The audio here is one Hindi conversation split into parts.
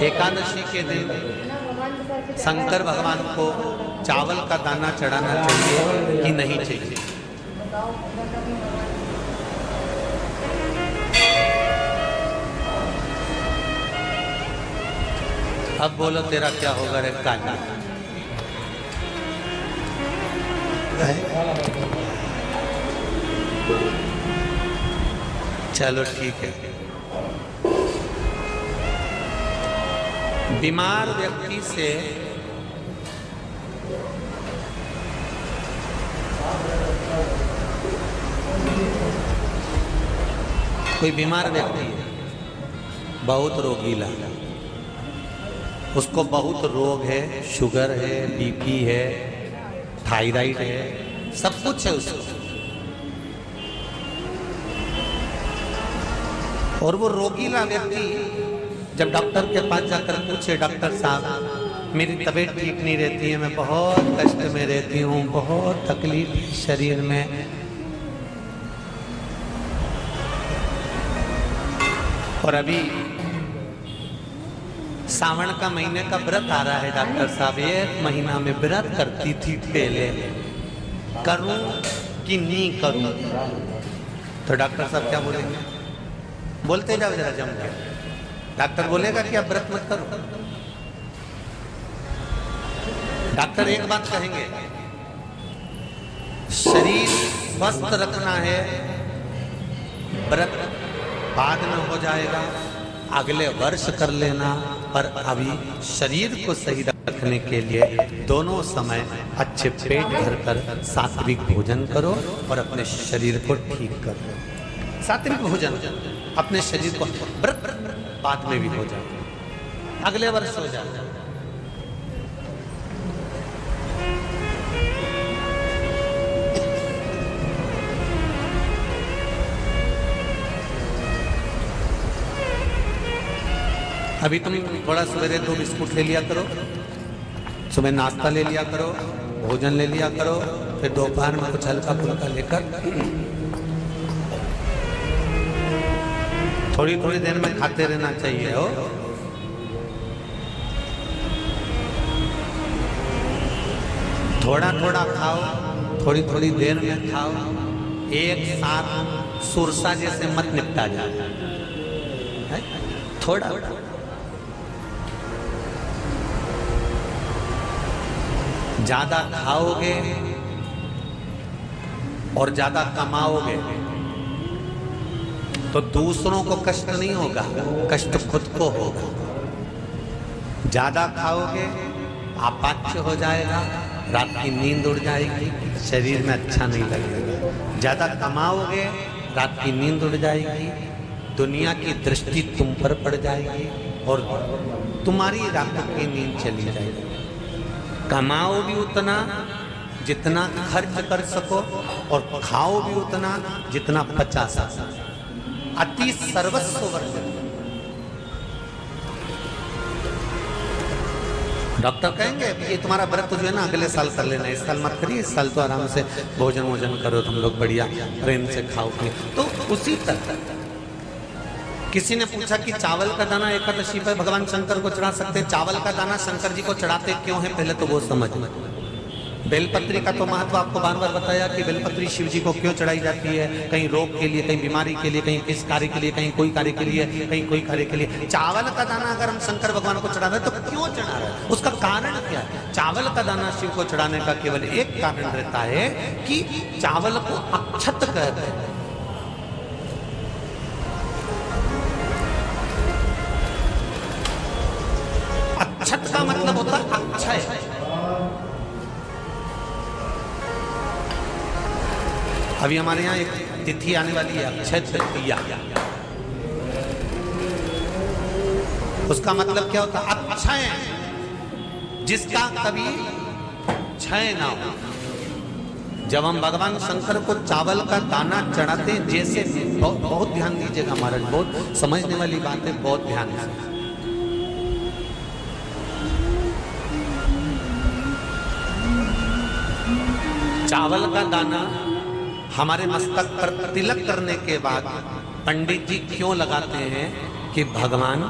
एकादशी के दिन शंकर भगवान को चावल का दाना चढ़ाना चाहिए कि नहीं चाहिए? अब बोलो तेरा क्या होगा रे काला? चलो ठीक है। बीमार व्यक्ति से कोई बीमार व्यक्ति है, बहुत रोगीला, उसको बहुत रोग है, शुगर है, बीपी है, थायराइड है, सब कुछ है उसको, और वो रोगीला व्यक्ति जब डॉक्टर के पास जाकर पूछे, डॉक्टर साहब मेरी तबीयत ठीक नहीं रहती है, मैं बहुत कष्ट में रहती हूँ, बहुत तकलीफ है शरीर में, और अभी सावन का महीने का व्रत आ रहा है डॉक्टर साहब, 1 महीना में व्रत करती थी पहले, करूं कि नहीं करूं? तो डॉक्टर साहब क्या बोलेंगे? बोलते जाओ जरा जम के। डॉक्टर बोलेगा कि आप व्रत मत करो? डॉक्टर एक बात कहेंगे, शरीर स्वस्थ रखना है, व्रत बाद में हो जाएगा, अगले वर्ष कर लेना, पर अभी शरीर को सही रखने के लिए दोनों समय अच्छे पेट भरकर सात्विक भोजन करो और अपने शरीर को ठीक करो। सात्विक भोजन अपने शरीर को, व्रत बाद में भी हो जाए, अगले वर्ष हो जाए। अभी तुम थोड़ा सवेरे 2 बिस्कुट ले लिया करो, सुबह नाश्ता ले लिया करो, भोजन ले लिया करो, फिर दोपहर में कुछ हल्का फुल्का लेकर थोड़ी थोड़ी देर में खाते रहना चाहिए हो। थोड़ा थोड़ा खाओ, थोड़ी थोड़ी देर में खाओ, एक साथ सुरसा जैसे मत निपटा जाए, थोड़ा ज्यादा खाओगे और ज्यादा कमाओगे तो दूसरों को कष्ट नहीं होगा, कष्ट खुद को होगा। ज्यादा खाओगे अपाच्य हो जाएगा, रात की नींद उड़ जाएगी, शरीर में अच्छा नहीं लगेगा। ज्यादा कमाओगे, रात की नींद उड़ जाएगी, दुनिया की दृष्टि तुम पर पड़ जाएगी और तुम्हारी रात की नींद चली जाएगी। कमाओ भी उतना जितना खर्च कर सको और खाओ भी उतना जितना पचा सको। अति सर्वस्व वर्जन। डॉक्टर कहेंगे ये तुम्हारा व्रत जो है ना अगले साल कर लेना, इस साल मत करिए, इस साल तो आराम से भोजन वोजन करो तुम लोग, बढ़िया प्रेम से खाओ पिए। तो उसी तरह किसी ने पूछा कि चावल का दाना एकादशी पर भगवान शंकर को चढ़ा सकते हैं? चावल का दाना शंकर जी को चढ़ाते क्यों है, पहले तो वो समझ। बेलपत्री का तो महत्व आपको बार बार बताया कि बेलपत्री शिव जी को क्यों चढ़ाई जाती है, कहीं रोग के लिए, कहीं बीमारी के लिए, कहीं किस कार्य के लिए, कहीं कोई कार्य के लिए, कहीं कोई कार्य के लिए। चावल का दाना अगर हम शंकर भगवान को चढ़ा रहे हैं तो क्यों चढ़ा रहे हैं, उसका कारण क्या है? चावल का दाना शिव को चढ़ाने का केवल एक कारण रहता है कि चावल को अक्षत कहते हैं। अक्षत का मतलब होता है अक्षय। अभी हमारे यहाँ एक तिथि आने वाली है, अक्षय तृतीया। उसका मतलब क्या होता है? अक्षय, जिसका कभी क्षय ना हो। जब हम भगवान शंकर को चावल का दाना चढ़ाते हैं, जैसे बहुत ध्यान दीजिएगा महाराज, बहुत समझने वाली बात है, बहुत ध्यान से। चावल का दाना हमारे मस्तक पर तिलक करने के बाद पंडित जी क्यों लगाते हैं कि भगवान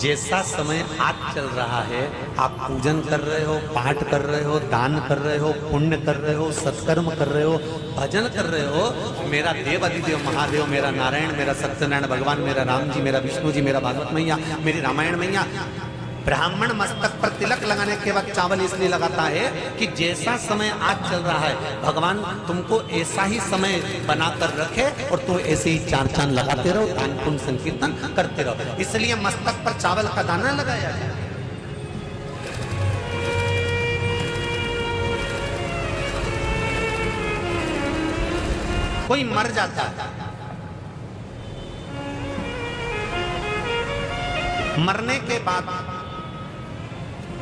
जैसा समय आज चल रहा है, आप पूजन कर रहे हो, पाठ कर रहे हो, दान कर रहे हो, पुण्य कर रहे हो, सत्कर्म कर रहे हो, भजन कर रहे हो, मेरा देव अधिदेव महादेव, मेरा नारायण, मेरा सत्यनारायण भगवान, मेरा राम जी, मेरा विष्णु जी, मेरा भागवत मैया, मेरी रामायण मैया, ब्राह्मण मस्तक पर तिलक लगाने के बाद चावल इसलिए लगाता है कि जैसा समय आज चल रहा है, भगवान तुमको ऐसा ही समय बनाकर रखे और तुम ऐसे ही चार चांद लगाते रहो, दान पुण्य संकीर्तन करते रहो, इसलिए मस्तक पर चावल का दाना लगाया है। कोई मर जाता है, मरने के बाद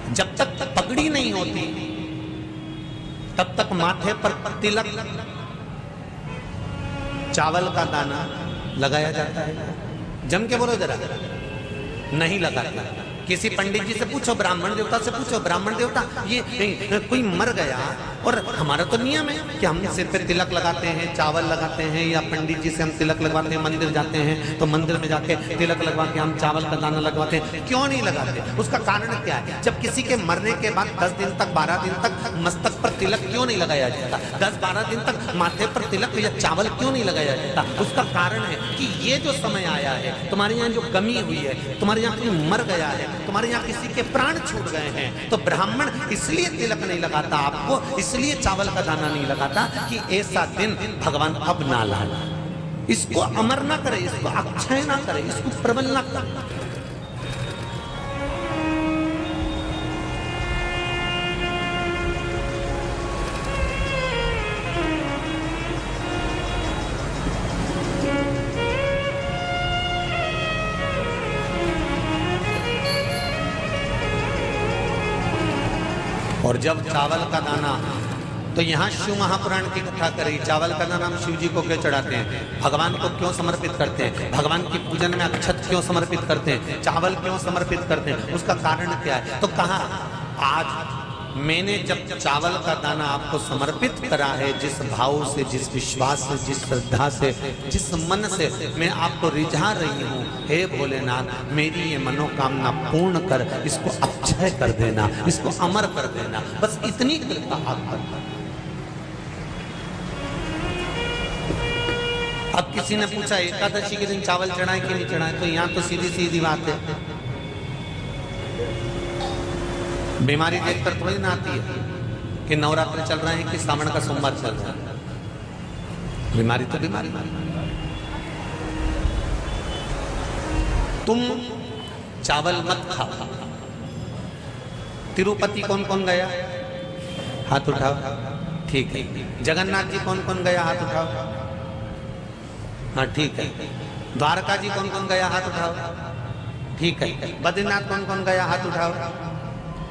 जब तक पगड़ी नहीं होती तब तक माथे पर तिलक, चावल का दाना लगाया जाता है। जम के बोलो जरा, नहीं लगाता। किसी पंडित जी से पूछो, ब्राह्मण देवता से पूछो, ब्राह्मण देवता ये कोई मर गया और हमारा तो नियम है कि हम सिर पे तिलक लगाते हैं, चावल लगाते हैं, या पंडित जी से हम तिलक लगवाते हैं, मंदिर जाते हैं तो मंदिर में जाके तिलक लगवा के हम चावल का दाना लगवाते हैं, क्यों नहीं लगाते? उसका कारण क्या है? जब किसी के मरने के बाद 10 दिन तक 12 दिन तक मस्तक पर तिलक क्यों नहीं लगाया जाता? 10-12 दिन तक माथे पर तिलक या चावल क्यों नहीं लगाया जाता? उसका कारण है कि ये जो समय आया है, तुम्हारे यहाँ जो कमी हुई है, तुम्हारे यहाँ कोई मर गया है, तुम्हारे यहाँ किसी के प्राण छूट गए हैं, तो ब्राह्मण इसलिए तिलक नहीं लगाता आपको, इसलिए चावल का दाना नहीं लगाता कि ऐसा दिन भगवान अब ना लाए, इसको अमर ना करे, इसको अक्षय ना करे, इसको प्रबल ना करे। और जब चावल का दाना, तो यहाँ शिव महापुराण की कथा करी, चावल का दाना हम शिव जी को क्यों चढ़ाते हैं, भगवान को क्यों समर्पित करते हैं, भगवान की पूजन में अक्षत क्यों समर्पित करते हैं, चावल क्यों समर्पित करते हैं, उसका कारण क्या है? तो कहा आज मैंने जब चावल का दाना आपको समर्पित करा है, जिस भाव से, जिस विश्वास से, जिस श्रद्धा से, जिस मन से मैं आपको रिझा रही हूँ, हे भोलेनाथ मेरी ये मनोकामना पूर्ण कर, इसको अक्षय कर देना, इसको अमर कर देना, बस इतनी कृपा आप करना। अब किसी ने पूछा एकादशी के दिन चावल चढ़ाए कि नहीं चढ़ाए, तो यहाँ तो सीधी सीधी बात है, बीमारी देखकर थोड़ी ना आती है कि नवरात्र चल रहे हैं कि सावन का सोमवार चल रहा है, बीमारी तो बीमारी। तुम चावल मत खाओ। तिरुपति कौन कौन गया? हाथ उठाओ। ठीक है। जगन्नाथ जी कौन कौन गया? हाथ उठाओ। हाँ ठीक है। द्वारका जी कौन कौन गया? हाथ उठाओ। ठीक है। बद्रीनाथ कौन कौन गया? हाथ उठाओ।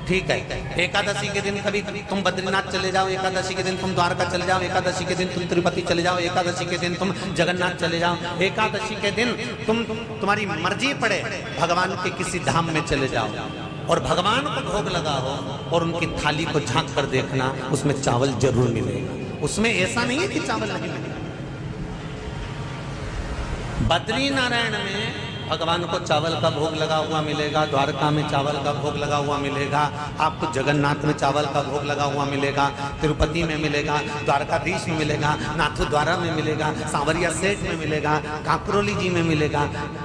ठीक है। एकादशी के दिन कभी तुम बद्रीनाथ चले जाओ, एकादशी के दिन तुम द्वारका चले जाओ, एकादशी के दिन तुम तिरुपति चले जाओ, एकादशी के दिन तुम जगन्नाथ चले जाओ, एकादशी के दिन तुम्हारी मर्जी पड़े भगवान के किसी धाम में चले जाओ और भगवान को भोग लगाओ और उनकी थाली को झांक कर देखना, उसमें चावल जरूर मिलेगा। उसमें ऐसा नहीं है कि चावल नहीं मिलेगा। बद्री नारायण में भगवान को चावल का भोग लगा हुआ मिलेगा, द्वारका में चावल का भोग लगा हुआ मिलेगा, आपको जगन्नाथ में चावल का भोग लगा हुआ मिलेगा, तिरुपति में मिलेगा, द्वारकाधीश में मिलेगा, नाथद्वारा में मिलेगा, सांवरिया सेठ में मिलेगा, काकरोली जी में मिलेगा।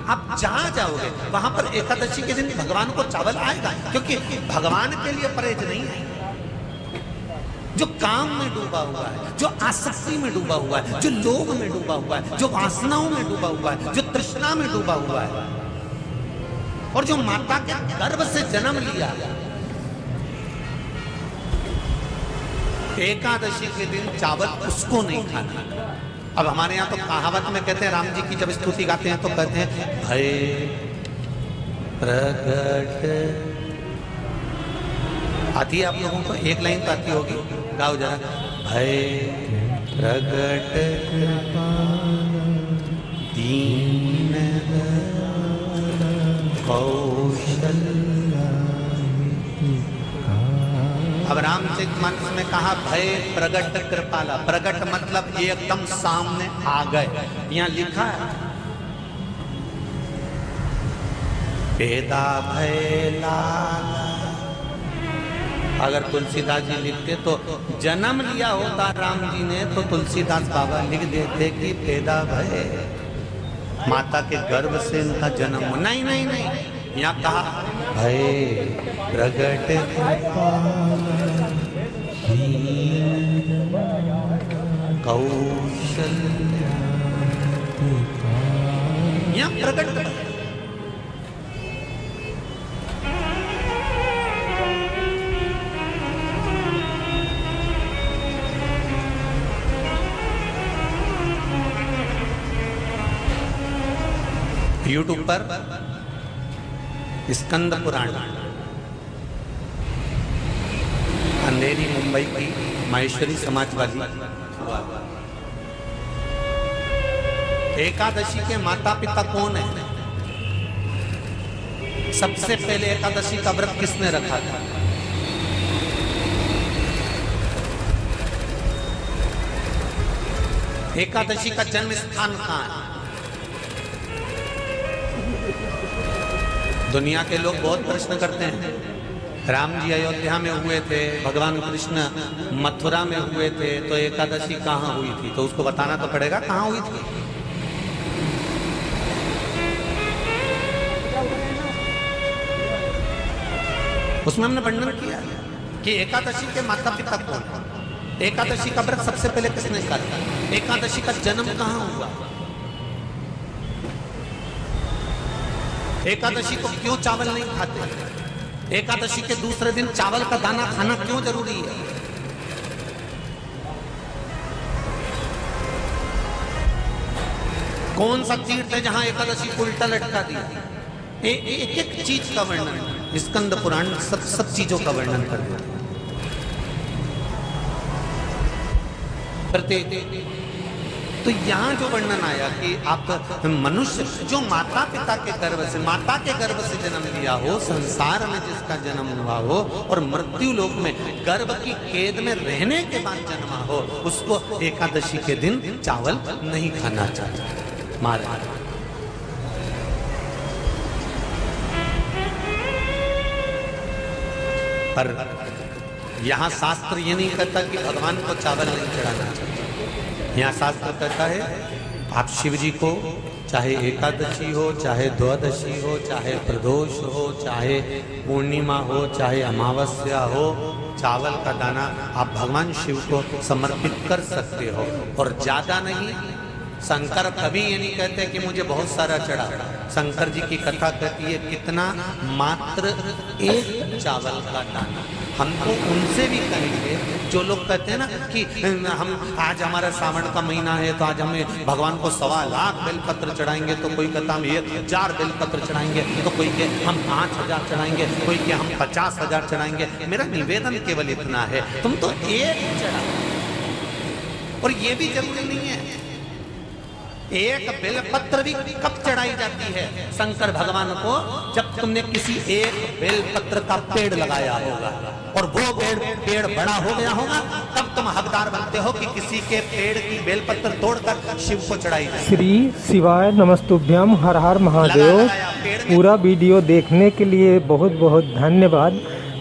आप जहाँ जाओगे वहाँ पर एकादशी के दिन भगवान को चावल आएगा, क्योंकि भगवान के लिए परहेज नहीं है। जो काम में डूबा हुआ है, जो आसक्ति में डूबा हुआ है, जो लोभ में डूबा हुआ है, जो वासनाओं में डूबा हुआ है, जो तृष्णा में डूबा हुआ है और जो माता के गर्भ से जन्म लिया, एकादशी के दिन चावल उसको नहीं खाना। अब हमारे यहाँ तो कहावत में कहते हैं, राम जी की जब स्तुति गाते हैं तो कहते हैं भय प्रगट। आती है आप लोगों को? एक लाइन तो आती होगी, गाओ जरा। भय प्रगट दीन कौशल्या। अब रामचरितमानस में कहा भय प्रगट कृपाला। प्रगट मतलब एकदम सामने आ गए। यहाँ लिखा है पैदा भय लाला। अगर तुलसीदास जी लिखते तो जन्म लिया होता राम जी ने तो तुलसीदास बाबा लिख देते कि पैदा भय, माता के गर्भ से इनका जन्म हो। नहीं नहीं नहीं, यहाँ कहा भय प्रगट कौशल्या, यहाँ प्रकट यूट्यूब पर स्कंद पुराण, अंधेरी मुंबई की माहेश्वरी समाजवादी एकादशी के माता पिता कौन है? सबसे पहले एकादशी का व्रत किसने रखा था? एकादशी का जन्म स्थान कहां है? दुनिया के लोग बहुत प्रश्न करते हैं, राम जी अयोध्या में हुए थे, भगवान कृष्ण मथुरा में हुए थे, तो एकादशी कहाँ हुई थी? तो उसको बताना तो पड़ेगा कहाँ हुई थी। उसमें हमने वर्णन किया कि एकादशी के माता पिता कौन, एकादशी का व्रत सबसे पहले किसने किया, एकादशी का जन्म कहाँ हुआ, एकादशी को क्यों चावल नहीं खाते, एकादशी के दूसरे दिन चावल का दाना खाना क्यों जरूरी है। कौन सा तीर्थ है जहां एकादशी को उल्टा लटका दिया। एक एक चीज का वर्णन स्कंद पुराण सब चीजों का वर्णन कर देता है। प्रत्येक तो यहाँ जो वर्णन आया कि आप मनुष्य जो माता पिता के गर्भ से, माता के गर्भ से जन्म लिया हो, संसार में जिसका जन्म हुआ हो और मृत्यु लोक में गर्भ की कैद में रहने के बाद जन्मा हो, उसको एकादशी के दिन चावल नहीं खाना चाहिए। मारा पर यहाँ शास्त्र ये नहीं कहता कि भगवान को चावल नहीं चढ़ाना चाहिए। यहाँ शास्त्र कहता है आप शिव जी को चाहे एकादशी हो, चाहे द्वादशी हो, चाहे प्रदोष हो, चाहे पूर्णिमा हो, चाहे अमावस्या हो, चावल का दाना आप भगवान शिव को समर्पित कर सकते हो। और ज्यादा नहीं, शंकर कभी ये नहीं कहते कि मुझे बहुत सारा चढ़ा। शंकर जी की कथा कहती है कितना, मात्र एक चावल का दाना। हमको उनसे भी कहेंगे जो लोग कहते हैं ना कि हम आज हमारा सावन का महीना है तो आज हमें भगवान को 1.25 लाख बेलपत्र चढ़ाएंगे, तो कोई कहता हम 1000 बेलपत्र चढ़ाएंगे, तो कोई के हम 5000 चढ़ाएंगे, कोई के हम 50,000 चढ़ाएंगे। मेरा निवेदन केवल इतना है, तुम तो एक चढ़ा। और ये भी जरूरी नहीं है, एक बेलपत्र भी कब चढ़ाई जाती है शंकर भगवान को, जब तुमने किसी एक बेलपत्र का पेड़ लगाया होगा और वो पेड़ बड़ा हो गया होगा, तब तुम हकदार बनते हो कि किसी के पेड़ की बेलपत्र तोड़कर शिव को चढ़ाई जाए। श्री शिवाय नमस्तुभ्यम, हर हर महादेव। पूरा वीडियो देखने के लिए बहुत बहुत धन्यवाद।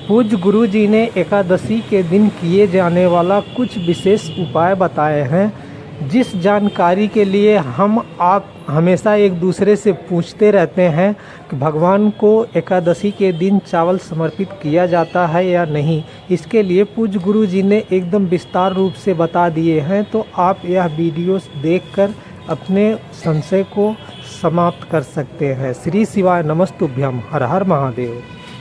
पूज्य गुरु जी ने एकादशी के दिन किए जाने वाला कुछ विशेष उपाय बताए हैं, जिस जानकारी के लिए हम आप हमेशा एक दूसरे से पूछते रहते हैं कि भगवान को एकादशी के दिन चावल समर्पित किया जाता है या नहीं। इसके लिए पूज्य गुरु जी ने एकदम विस्तार रूप से बता दिए हैं, तो आप यह वीडियो देखकर अपने संशय को समाप्त कर सकते हैं। श्री शिवाय नमस्तुभ्यम, हर हर महादेव।